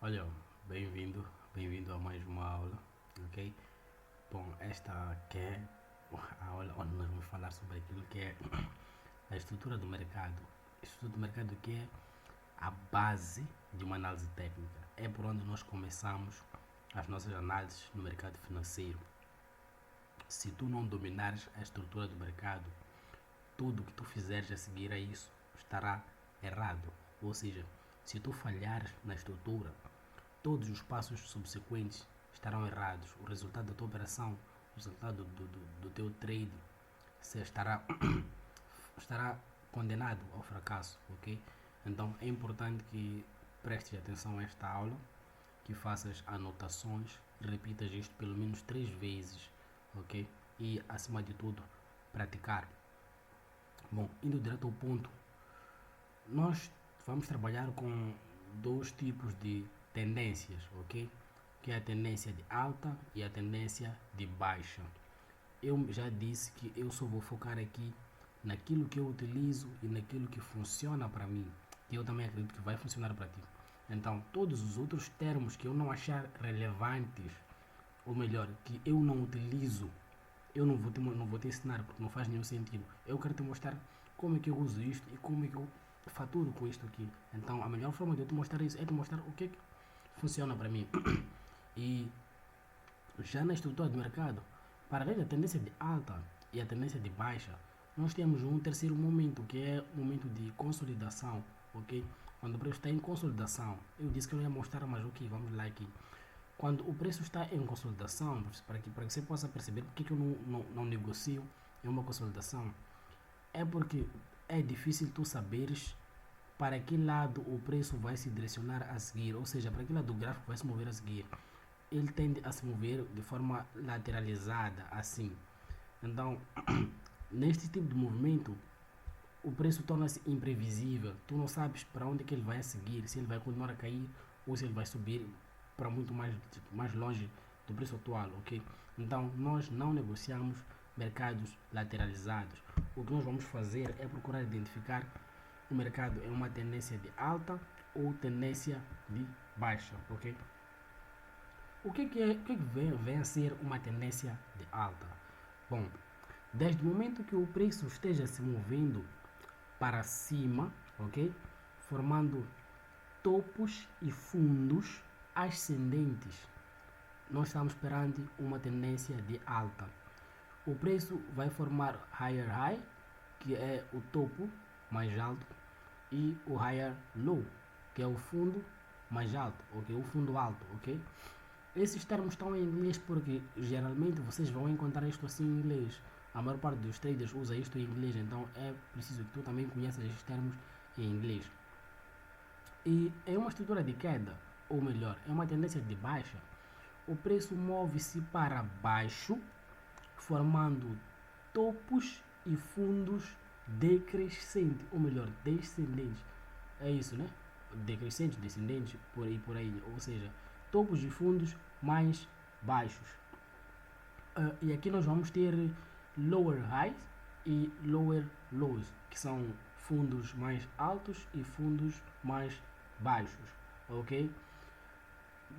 Olha, bem-vindo a mais uma aula, ok? Bom, esta que é a aula onde nós vamos falar sobre aquilo que é a estrutura do mercado. A estrutura do mercado que é a base de uma análise técnica. É por onde nós começamos as nossas análises no mercado financeiro. Se tu não dominares a estrutura do mercado, tudo que tu fizeres a seguir a isso estará errado. Ou seja, se tu falhares na estrutura, todos os passos subsequentes estarão errados. O resultado da tua operação, o resultado do teu trade estará, estará condenado ao fracasso, ok? Então é importante que prestes atenção a esta aula, que faças anotações, repitas isto pelo menos 3 vezes, ok? E acima de tudo, praticar. Bom, indo direto ao ponto, nós vamos trabalhar com dois tipos de tendências, ok? Que é a tendência de alta e a tendência de baixa. Eu já disse que eu só vou focar aqui naquilo que eu utilizo e naquilo que funciona para mim, que eu também acredito que vai funcionar para ti. Então, todos os outros termos que eu não achar relevantes, ou melhor, que eu não utilizo, eu não vou te ensinar porque não faz nenhum sentido. Eu quero te mostrar como é que eu uso isto e como é que eu faturo com isto aqui. Então, a melhor forma de eu te mostrar isso é te mostrar o que funciona para mim. E já na estrutura do mercado, para além da tendência de alta e a tendência de baixa, nós temos um terceiro momento, que é o momento de consolidação, ok? Quando o preço está em consolidação, eu disse que eu não ia mostrar, mas ok, vamos lá aqui. Quando o preço está em consolidação, para que você possa perceber porque que eu não negocio em uma consolidação, é porque é difícil tu saberes para que lado o preço vai se direcionar a seguir, ou seja, para que lado o gráfico vai se mover a seguir. Ele tende a se mover de forma lateralizada, assim. Então, neste tipo de movimento, o preço torna-se imprevisível. Tu não sabes para onde é que ele vai seguir, se ele vai continuar a cair ou se ele vai subir para muito mais longe do preço atual, ok? Então, nós não negociamos mercados lateralizados. O que nós vamos fazer é procurar identificar o mercado em uma tendência de alta ou tendência de baixa, ok? O que vem a ser uma tendência de alta? Bom, desde o momento que o preço esteja se movendo para cima, ok? Formando topos e fundos ascendentes, nós estamos perante uma tendência de alta. O preço vai formar higher high, que é o topo mais alto, e o higher low, que é o fundo mais alto, ok? O fundo alto, ok? Esses termos estão em inglês porque geralmente vocês vão encontrar isto assim em inglês. A maior parte dos traders usa isto em inglês, então é preciso que tu também conheças estes termos em inglês. E em uma estrutura de queda, ou melhor, em uma tendência de baixa, o preço move-se para baixo, formando topos e fundos decrescentes, ou melhor, descendentes. É isso, né? Decrescente, descendente, por aí. Ou seja, topos e fundos mais baixos. E aqui nós vamos ter lower highs e lower lows, que são fundos mais altos e fundos mais baixos, ok?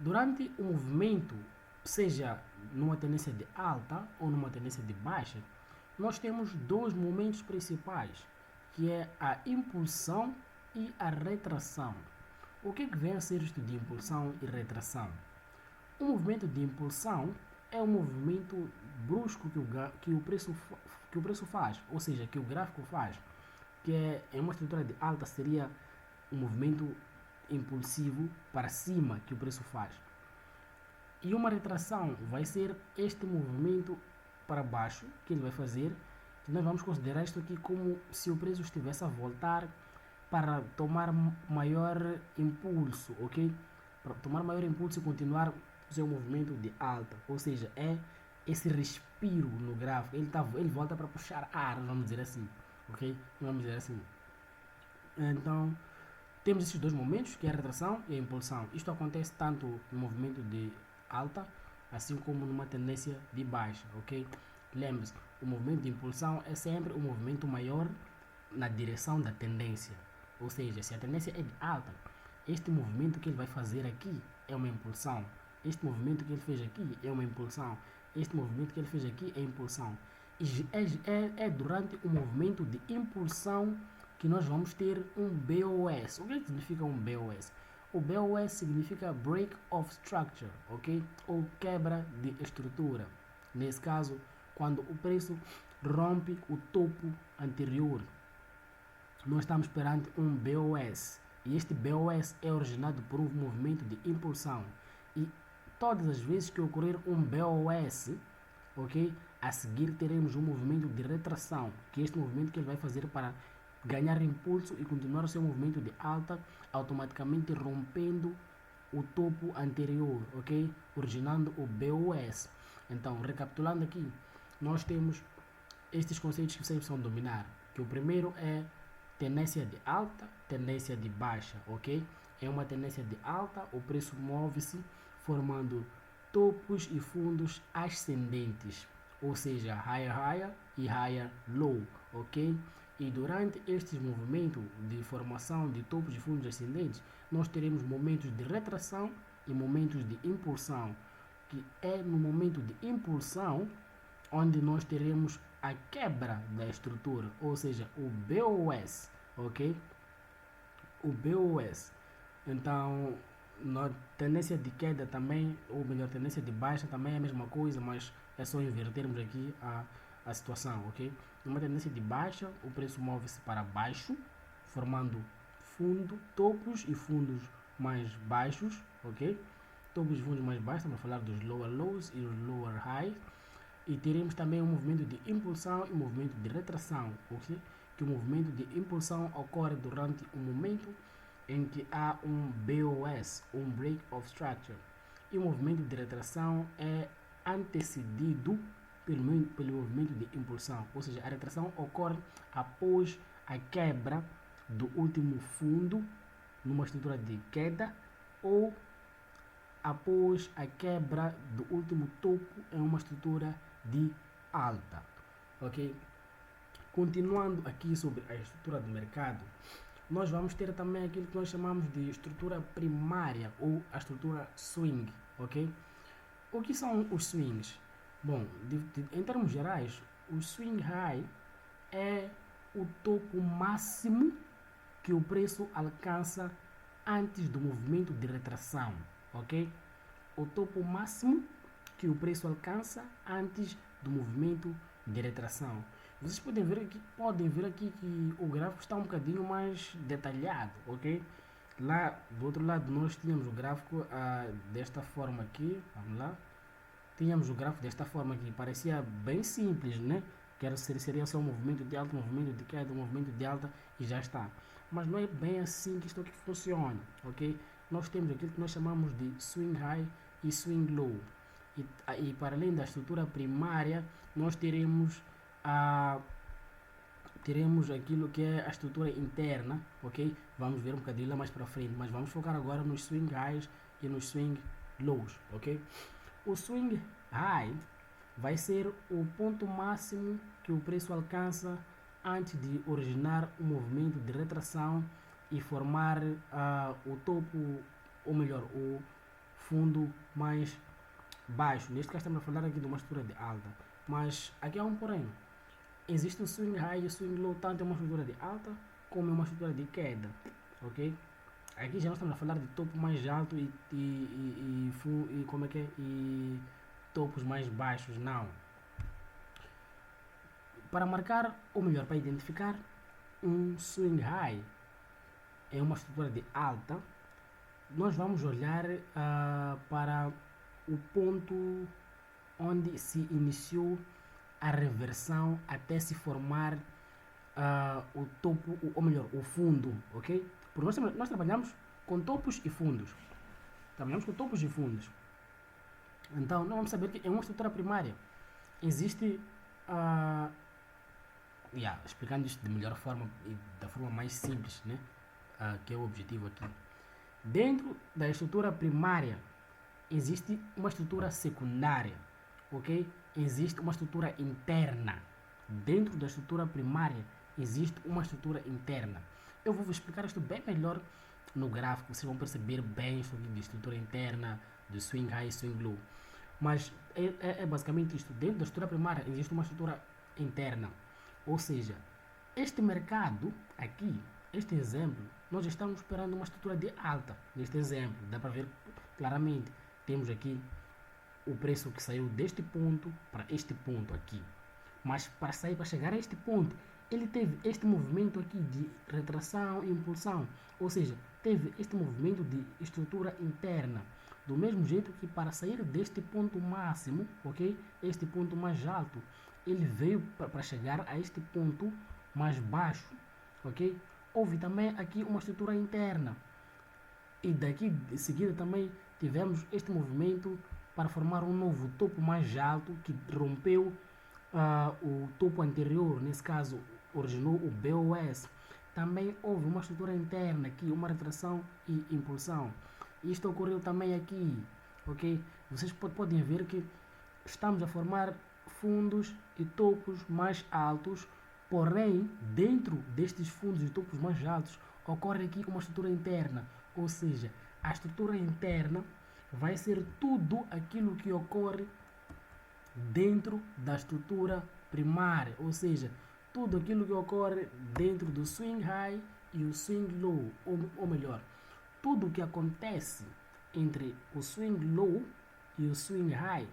Durante o movimento, seja numa tendência de alta ou numa tendência de baixa, nós temos dois momentos principais, que é a impulsão e a retração. O que vem a ser isto de impulsão e retração? O movimento de impulsão é um movimento brusco que o preço faz, ou seja, que o gráfico faz, que é em uma estrutura de alta seria um movimento impulsivo para cima que o preço faz. E uma retração vai ser este movimento para baixo que ele vai fazer. Nós vamos considerar isto aqui como se o preço estivesse a voltar para tomar maior impulso, ok? Para tomar maior impulso e continuar o seu movimento de alta, ou seja, é esse respiro no gráfico, ele volta para puxar ar, vamos dizer assim, ok? Vamos dizer assim. Então, temos esses dois momentos, que é a retração e a impulsão. Isto acontece tanto no movimento de alta, assim como numa tendência de baixa, ok? Lembre-se, o movimento de impulsão é sempre um movimento maior na direção da tendência. Ou seja, se a tendência é de alta, este movimento que ele vai fazer aqui é uma impulsão. Este movimento que ele fez aqui é uma impulsão. Este movimento que ele fez aqui é impulsão. E é durante o movimento de impulsão que nós vamos ter um BOS. O que significa um BOS? O BOS significa Break of Structure, ok? Ou quebra de estrutura. Nesse caso, quando o preço rompe o topo anterior, nós estamos perante um BOS. E este BOS é originado por um movimento de impulsão. E todas as vezes que ocorrer um BOS, ok? A seguir teremos um movimento de retração, que é este movimento que ele vai fazer para ganhar impulso e continuar o seu movimento de alta, automaticamente rompendo o topo anterior, ok? Originando o BOS. Então, recapitulando aqui, nós temos estes conceitos que vocês precisam dominar, que o primeiro é tendência de alta, tendência de baixa, ok? É uma tendência de alta, o preço move-se formando topos e fundos ascendentes, ou seja, higher higher e higher low, ok? E durante estes movimentos de formação de topos e fundos ascendentes, nós teremos momentos de retração e momentos de impulsão, que é no momento de impulsão onde nós teremos a quebra da estrutura, ou seja, o BOS, ok? O BOS. Então, na tendência de queda também, ou melhor, tendência de baixa também é a mesma coisa, mas é só invertermos aqui a situação, ok? Numa tendência de baixa, o preço move-se para baixo, formando topos e fundos mais baixos, ok? Topos e fundos mais baixos, estamos a falar dos lower lows e os lower highs. E teremos também um movimento de impulsão e um movimento de retração, ok? Que o movimento de impulsão ocorre durante o momento em que há um BOS, um Break of Structure. E o movimento de retração é antecedido pelo movimento de impulsão, ou seja, a retração ocorre após a quebra do último fundo numa estrutura de queda ou após a quebra do último topo em uma estrutura de alta, ok? Continuando aqui sobre a estrutura do mercado, nós vamos ter também aquilo que nós chamamos de estrutura primária ou a estrutura swing, ok? O que são os swings? Bom, em termos gerais, o swing high é o topo máximo que o preço alcança antes do movimento de retração, ok? O topo máximo que o preço alcança antes do movimento de retração. Vocês podem ver aqui que o gráfico está um bocadinho mais detalhado, ok? Lá do outro lado nós tínhamos o gráfico desta forma aqui, vamos lá. Tínhamos o gráfico desta forma aqui, parecia bem simples, né? Seria só um movimento de alta, um movimento de queda, um movimento de alta e já está. Mas não é bem assim que isto aqui funciona, ok? Nós temos aquilo que nós chamamos de swing high e swing low. E para além da estrutura primária, nós teremos aquilo que é a estrutura interna, ok? Vamos ver um bocadinho lá mais para frente, mas vamos focar agora nos swing highs e nos swing lows, ok? O swing high vai ser o ponto máximo que o preço alcança antes de originar um movimento de retração e formar o topo, ou melhor, o fundo mais baixo. Neste caso estamos a falar aqui de uma estrutura de alta, mas aqui há um porém. Existe o swing high e o swing low, tanto em uma estrutura de alta como em uma estrutura de queda, ok? Aqui já nós estamos a falar de topo mais alto e como é que é? E topos mais baixos, não. Para marcar, ou melhor, para identificar um swing high em uma estrutura de alta, nós vamos olhar para o ponto onde se iniciou a reversão até se formar o topo, ou melhor, o fundo, ok? Porque nós trabalhamos com topos e fundos. Trabalhamos com topos e fundos. Então, nós vamos saber que em uma estrutura primária existe, explicando isto de melhor forma e da forma mais simples, né? Que é o objetivo aqui. Dentro da estrutura primária existe uma estrutura secundária, ok? Existe uma estrutura interna. Dentro da estrutura primária existe uma estrutura interna. Eu vou explicar isto bem melhor no gráfico, vocês vão perceber bem isso aqui de estrutura interna, de swing high e swing low. Mas é basicamente isto. Dentro da estrutura primária existe uma estrutura interna. Ou seja, este mercado aqui, este exemplo, nós estamos esperando uma estrutura de alta. Neste exemplo, dá para ver claramente. Temos aqui o preço que saiu deste ponto para este ponto aqui. Mas para chegar a este ponto, ele teve este movimento aqui de retração e impulsão. Ou seja, teve este movimento de estrutura interna. Do mesmo jeito que para sair deste ponto máximo, ok? Este ponto mais alto, ele veio para chegar a este ponto mais baixo, ok? Houve também aqui uma estrutura interna. E daqui de seguida também tivemos este movimento para formar um novo topo mais alto que rompeu o topo anterior, nesse caso originou o BOS. Também houve uma estrutura interna aqui, uma retração e impulsão. Isto ocorreu também aqui, ok? Vocês podem ver que estamos a formar fundos e topos mais altos, porém, dentro destes fundos e topos mais altos, ocorre aqui uma estrutura interna, ou seja, a estrutura interna vai ser tudo aquilo que ocorre dentro da estrutura primária, ou seja, tudo aquilo que ocorre dentro do swing high e o swing low, ou melhor, tudo o que acontece entre o swing low e o swing high,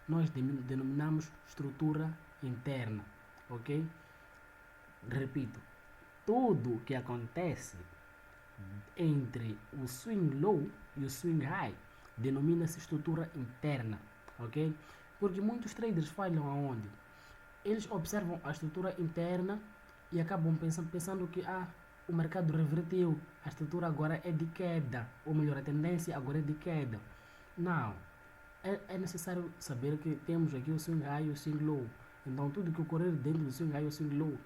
nós denominamos estrutura interna, ok? Repito, tudo o que acontece entre o swing low e o swing high denomina-se estrutura interna, ok? Porque muitos traders falham aonde? Eles observam a estrutura interna e acabam pensando que o mercado reverteu, a estrutura agora é de queda, ou melhor, a tendência agora é de queda. Não, é necessário saber que temos aqui o swing high e o swing low. Então tudo que ocorrer dentro do swing high e o swing low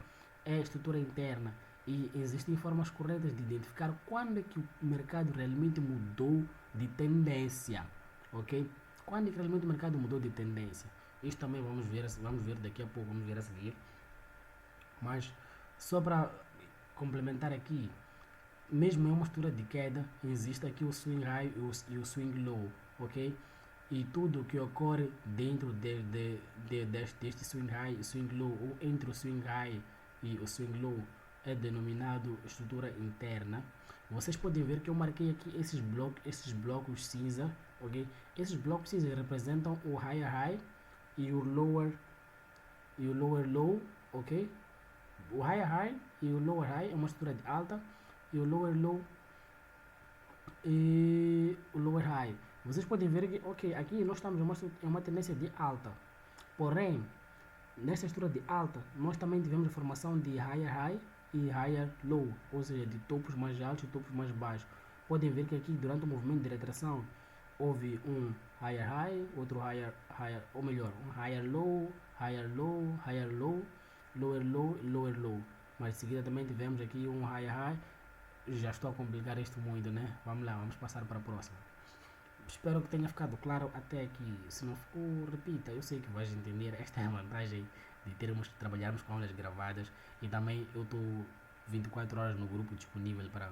é estrutura interna. E existem formas corretas de identificar quando é que o mercado realmente mudou de tendência, ok? Quando é que realmente o mercado mudou de tendência? Isto também vamos ver daqui a pouco, vamos ver a seguir. Mas só para complementar aqui, mesmo em uma estrutura de queda, existe aqui o swing high e o swing low, ok? E tudo que ocorre dentro deste swing high e swing low, ou entre o swing high e o swing low, é denominado estrutura interna. Vocês podem ver que eu marquei aqui esses blocos cinza, ok? Esses blocos cinza representam o higher high e o lower low, ok? O higher high e o lower high é uma estrutura de alta, e o lower low e o lower high. Vocês podem ver que, ok, aqui nós estamos em uma tendência de alta, porém, nesta estrutura de alta, nós também tivemos a formação de higher high e higher low, ou seja, de topos mais altos e topos mais baixos. Podem ver que aqui, durante o movimento de retração, houve um higher high, outro higher, ou melhor, um higher low, lower low e lower low. Mas em seguida também tivemos aqui um higher high. Já estou a complicar isto muito, né? Vamos lá, vamos passar para a próxima. Espero que tenha ficado claro até aqui. Se não ficou, repita. Eu sei que vais entender. Esta é a vantagem de trabalharmos com aulas gravadas. E também eu estou 24 horas no grupo disponível para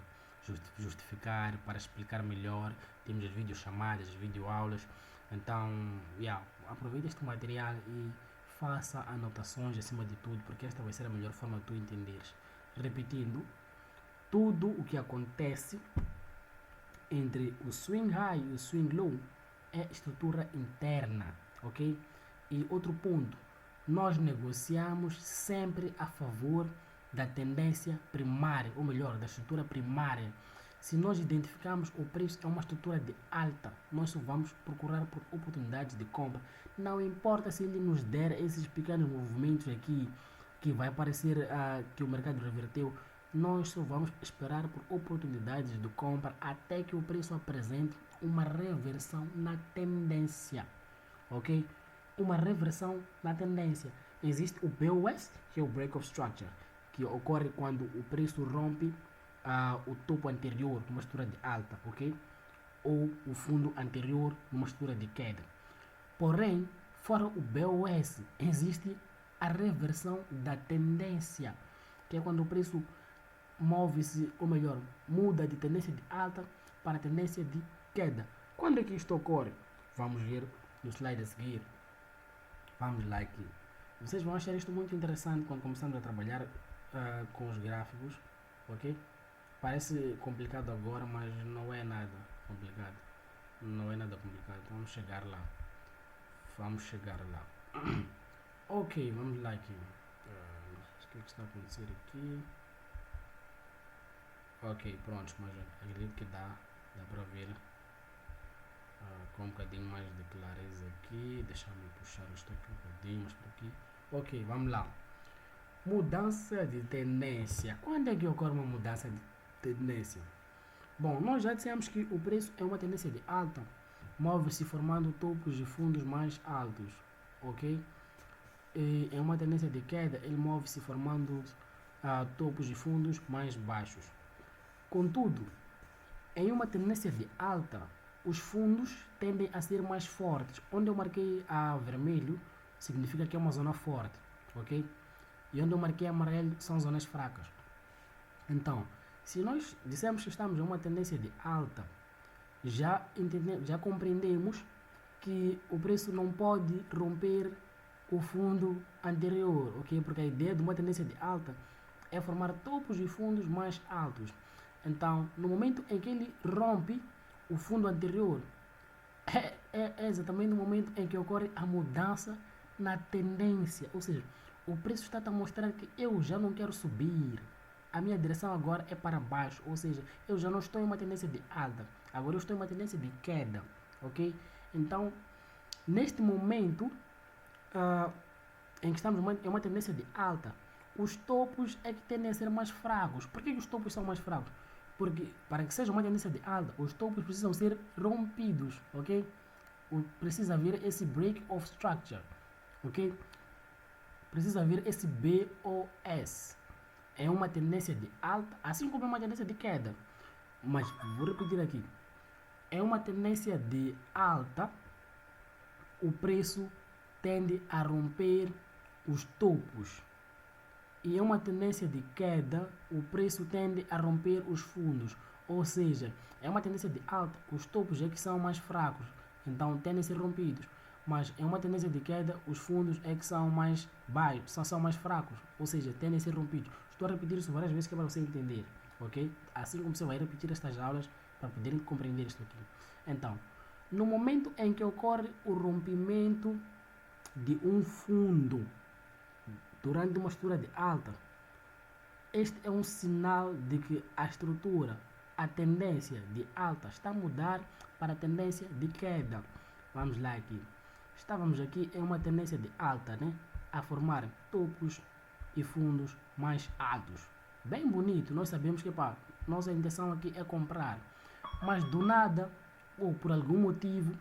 justificar, para explicar melhor. Temos as videochamadas, as videoaulas. Então, aproveite este material e faça anotações acima de tudo, porque esta vai ser a melhor forma de tu entenderes. Repetindo, tudo o que acontece entre o swing high e o swing low é estrutura interna, ok? E outro ponto, nós negociamos sempre a favor da tendência primária, ou melhor, da estrutura primária. Se nós identificarmos o preço é uma estrutura de alta, nós só vamos procurar por oportunidades de compra. Não importa se ele nos der esses pequenos movimentos aqui, que vai parecer que o mercado reverteu, nós só vamos esperar por oportunidades de compra até que o preço apresente uma reversão na tendência, ok? Uma reversão na tendência. Existe o BOS, que é o Break of Structure, que ocorre quando o preço rompe o topo anterior numa estrutura de alta, ok? Ou o fundo anterior numa estrutura de queda. Porém, fora o BOS, existe a reversão da tendência, que é quando o preço move-se, ou melhor, muda de tendência de alta para tendência de queda. Quando é que isto ocorre? Vamos ver no slide a seguir. Vamos lá aqui. Vocês vão achar isto muito interessante quando começamos a trabalhar com os gráficos, ok? Parece complicado agora, mas não é nada complicado. Não é nada complicado. Vamos chegar lá. Vamos chegar lá. Ok, vamos lá aqui. O que está a acontecer aqui? Ok, pronto, mas acredito que dá para ver com um bocadinho mais de clareza aqui. Deixa-me puxar isto aqui um bocadinho mais por aqui. Ok, vamos lá. Mudança de tendência. Quando é que ocorre uma mudança de tendência? Bom, nós já dissemos que o preço é uma tendência de alta, move-se formando topos e fundos mais altos, ok? E é uma tendência de queda, ele move-se formando topos e fundos mais baixos. Contudo, em uma tendência de alta, os fundos tendem a ser mais fortes. Onde eu marquei a vermelho, significa que é uma zona forte, ok? E onde eu marquei amarelo são zonas fracas. Então, se nós dissermos que estamos em uma tendência de alta, já compreendemos que o preço não pode romper o fundo anterior, ok? Porque a ideia de uma tendência de alta é formar topos e fundos mais altos. Então, no momento em que ele rompe o fundo anterior, é exatamente no momento em que ocorre a mudança na tendência. Ou seja, o preço está a mostrar que eu já não quero subir. A minha direção agora é para baixo. Ou seja, eu já não estou em uma tendência de alta. Agora eu estou em uma tendência de queda. Ok? Então, neste momento em que estamos em uma tendência de alta, os topos é que tendem a ser mais fracos. Por que os topos são mais fracos? Porque para que seja uma tendência de alta, os topos precisam ser rompidos, ok? Precisa haver esse break of structure, ok? Precisa haver esse BOS. É uma tendência de alta, assim como é uma tendência de queda. Mas vou repetir aqui. É uma tendência de alta, o preço tende a romper os topos. E é uma tendência de queda, o preço tende a romper os fundos. Ou seja, é uma tendência de alta, os topos é que são mais fracos, então tendem a ser rompidos. Mas é uma tendência de queda, os fundos é que são mais baixos, são mais fracos, ou seja, tendem a ser rompidos. Estou a repetir isso várias vezes que é para você entender, ok? Assim como você vai repetir estas aulas para poderem compreender isto aqui. Então, no momento em que ocorre o rompimento de um fundo durante uma estrutura de alta, este é um sinal de que a estrutura, a tendência de alta está a mudar para a tendência de queda. Vamos lá aqui. Estávamos aqui em uma tendência de alta, né? A formar topos e fundos mais altos. Bem bonito, nós sabemos que nossa intenção aqui é comprar. Mas do nada, ou por algum motivo,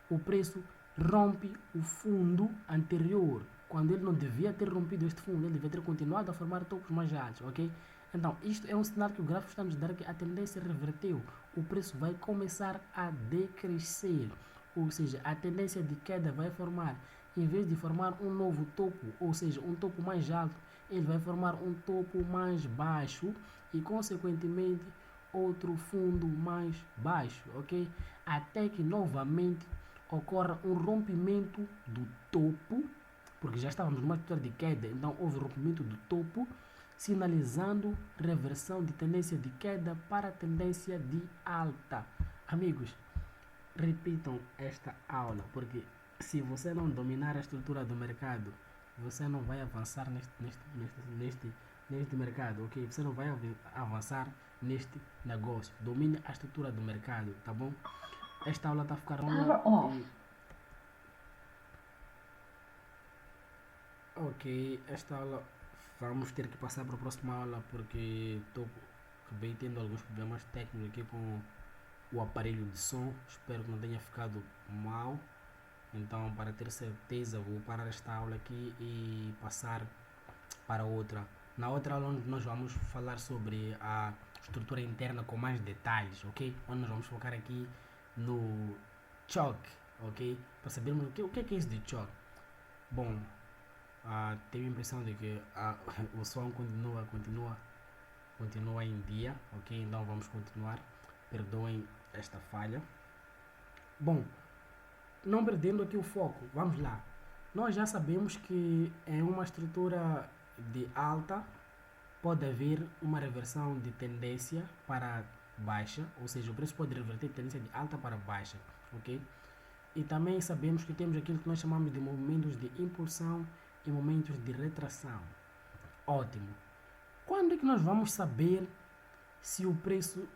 o preço rompe o fundo anterior, quando ele não devia ter rompido este fundo, ele devia ter continuado a formar topos mais altos, ok? Então, isto é um sinal que o gráfico está nos dando que a tendência reverteu, o preço vai começar a decrescer, ou seja, a tendência de queda vai formar, em vez de formar um novo topo, ou seja, um topo mais alto, ele vai formar um topo mais baixo e, consequentemente, outro fundo mais baixo, ok? Até que novamente ocorra um rompimento do topo, porque já estávamos numa estrutura de queda, então houve rompimento do topo, sinalizando reversão de tendência de queda para tendência de alta. Amigos, repitam esta aula, porque se você não dominar a estrutura do mercado, você não vai avançar neste mercado, ok? Você não vai avançar neste negócio. Domine a estrutura do mercado, tá bom? Esta aula está a ficar longa. Ok, esta aula vamos ter que passar para a próxima aula porque acabei tendo alguns problemas técnicos aqui com o aparelho de som. Espero que não tenha ficado mal. Então, para ter certeza, vou parar esta aula aqui e passar para outra. Na outra aula, onde nós vamos falar sobre a estrutura interna com mais detalhes, ok? Onde nós vamos focar aqui no choke, ok? Para sabermos o que é isso de choke. Bom, tenho a impressão de que o som continua continua em dia, ok? Então vamos continuar. Perdoem esta falha. Bom, não perdendo aqui o foco, vamos lá. Nós já sabemos que em uma estrutura de alta pode haver uma reversão de tendência para baixa, ou seja, o preço pode reverter de tendência de alta para baixa, ok? E também sabemos que temos aquilo que nós chamamos de movimentos de impulsão e momentos de retração. Ótimo. Quando é que nós vamos saber se o preço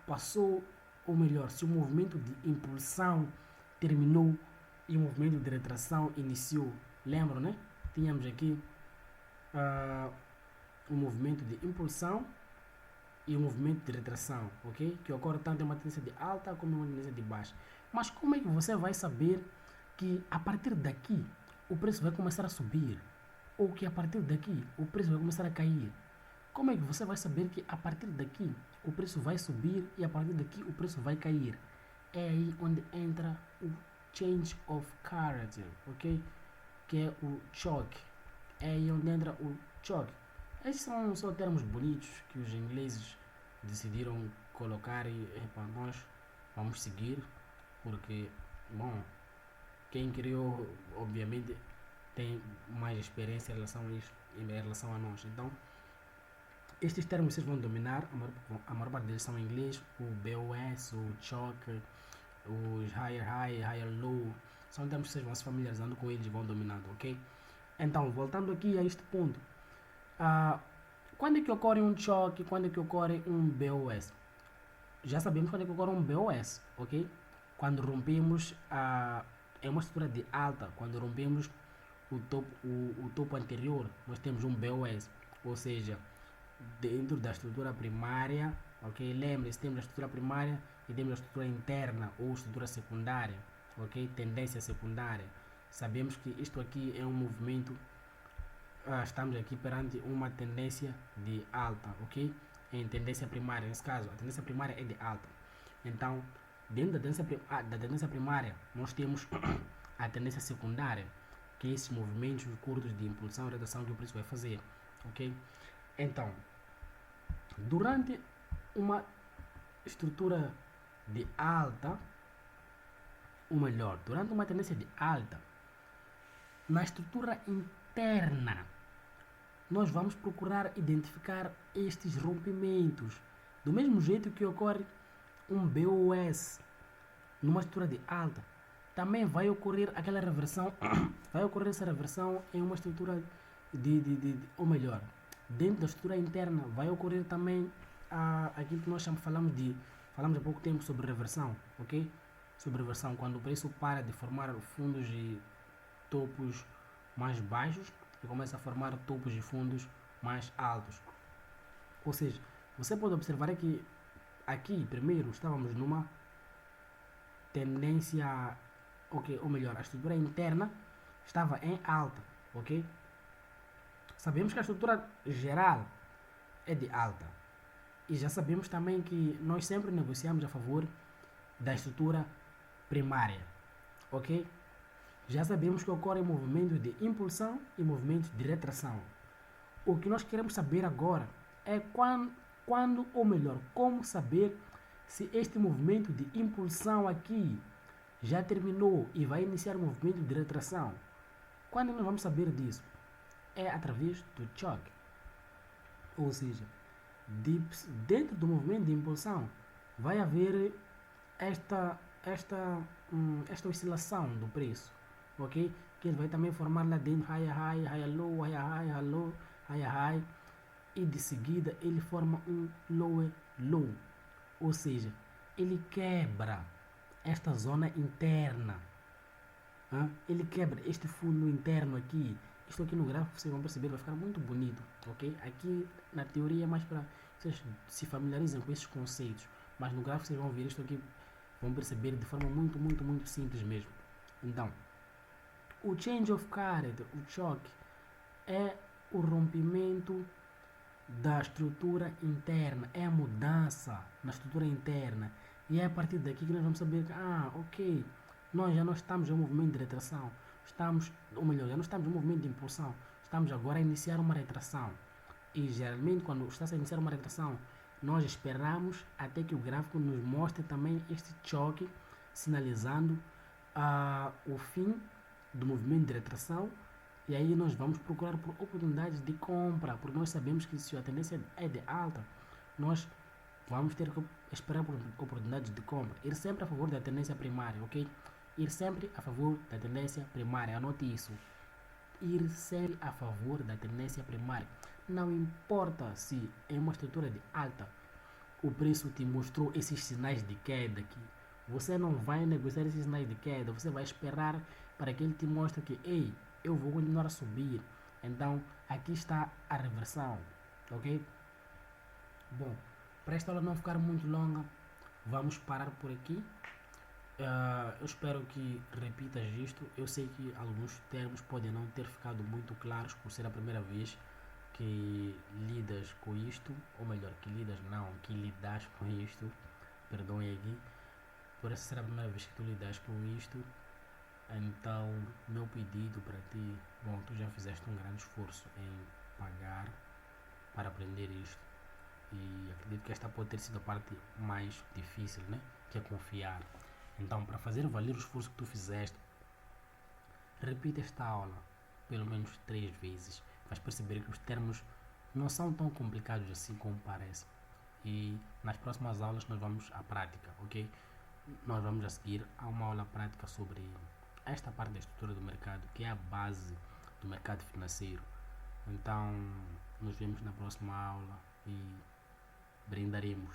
passou, ou melhor, se o movimento de impulsão terminou e o movimento de retração iniciou? Lembram, né? Tínhamos aqui o movimento de impulsão e o movimento de retração, ok? Que ocorre tanto em uma tendência de alta como em uma tendência de baixa. Mas como é que você vai saber que a partir daqui o preço vai começar a subir? Ou que a partir daqui o preço vai começar a cair? Como é que você vai saber que a partir daqui o preço vai subir e a partir daqui o preço vai cair? É aí onde entra o change of character, ok? Que é o choque. É aí onde entra o choque. Esses são só termos bonitos que os ingleses decidiram colocar e nós vamos seguir, porque, bom, quem criou, obviamente, tem mais experiência em relação a nós. Então, estes termos vocês vão dominar, a maior parte deles são em inglês, o BOS, o choque, os higher high, higher low, são termos que vocês vão se familiarizando com eles e vão dominando, ok? Então, voltando aqui a este ponto, quando é que ocorre um choque, quando é que ocorre um BOS? Já sabemos quando é que ocorre um BOS, ok? Quando rompemos é uma estrutura de alta, quando rompemos o topo anterior, nós temos um BOS, ou seja, dentro da estrutura primária, ok? Lembre-se, temos a estrutura primária e temos a estrutura interna ou estrutura secundária, ok? Tendência secundária. Sabemos que isto aqui é um movimento, estamos aqui perante uma tendência de alta, ok? Em tendência primária, nesse caso, a tendência primária é de alta. Então, dentro da tendência primária, nós temos a tendência secundária, que é esses movimentos curtos de impulsão e retração que o preço vai fazer, ok? Então, durante uma estrutura de alta, ou melhor, durante uma tendência de alta, na estrutura interna, nós vamos procurar identificar estes rompimentos. Do mesmo jeito que ocorre um BOS numa estrutura de alta, também vai ocorrer aquela reversão, vai ocorrer essa reversão em uma estrutura ou melhor, dentro da estrutura interna vai ocorrer também aquilo que nós falamos há pouco tempo sobre reversão, ok? Sobre reversão, quando o preço para de formar fundos e topos mais baixos e começa a formar topos e fundos mais altos. Ou seja, você pode observar que aqui primeiro estávamos numa tendência, ok, ou melhor, a estrutura interna estava em alta, ok? Sabemos que a estrutura geral é de alta e já sabemos também que nós sempre negociamos a favor da estrutura primária, ok? Já sabemos que ocorrem movimentos de impulsão e movimentos de retração. O que nós queremos saber agora é quando, ou melhor, como saber se este movimento de impulsão aqui já terminou e vai iniciar o movimento de retração. Quando nós vamos saber disso? É através do choque. Ou seja, dentro do movimento de impulsão vai haver esta oscilação do preço, ok? Que ele vai também formar lá dentro high high, high low, high high, high low, high high, e de seguida ele forma um lower low, ou seja, ele quebra esta zona interna, ele quebra este fundo interno aqui. Isto aqui no gráfico vocês vão perceber, vai ficar muito bonito, ok? Aqui na teoria é mais para vocês se familiarizem com esses conceitos, mas no gráfico vocês vão ver isto aqui, vão perceber de forma muito simples mesmo. Então, o change of character, o choque, é o rompimento da estrutura interna, é a mudança na estrutura interna, e é a partir daqui que nós vamos saber que, ok, nós já não estamos em um movimento de retração, ou melhor, já não estamos em um movimento de impulsão, estamos agora a iniciar uma retração. E geralmente quando está a iniciar uma retração, nós esperamos até que o gráfico nos mostre também este choque, sinalizando o fim do movimento de retração, e aí nós vamos procurar por oportunidades de compra, porque nós sabemos que se a tendência é de alta, nós vamos ter que esperar por oportunidades de compra. Ir sempre a favor da tendência primária, ok? Ir sempre a favor da tendência primária, anote isso. Ir sempre a favor da tendência primária. Não importa se em uma estrutura de alta o preço te mostrou esses sinais de queda aqui. Você não vai negociar esses sinais de queda, você vai esperar para que ele te mostre que, ei, eu vou continuar a subir. Então, aqui está a reversão, ok? Bom, para esta aula não ficar muito longa, vamos parar por aqui. Eu espero que repitas isto. Eu sei que alguns termos podem não ter ficado muito claros por ser a primeira vez que lidas com isto, ou melhor, que lidas não, que lidas com isto, perdoem aqui, por essa ser a primeira vez que tu lidas com isto. Então, meu pedido para ti, bom, tu já fizeste um grande esforço em pagar para aprender isto, e acredito que esta pode ter sido a parte mais difícil, né? Que é confiar. Então, para fazer valer o esforço que tu fizeste, repita esta aula pelo menos 3 vezes. Vais perceber que os termos não são tão complicados assim como parece. E nas próximas aulas nós vamos à prática, ok? Nós vamos a seguir a uma aula prática sobre esta parte da estrutura do mercado, que é a base do mercado financeiro. Então, nos vemos na próxima aula e brindaremos.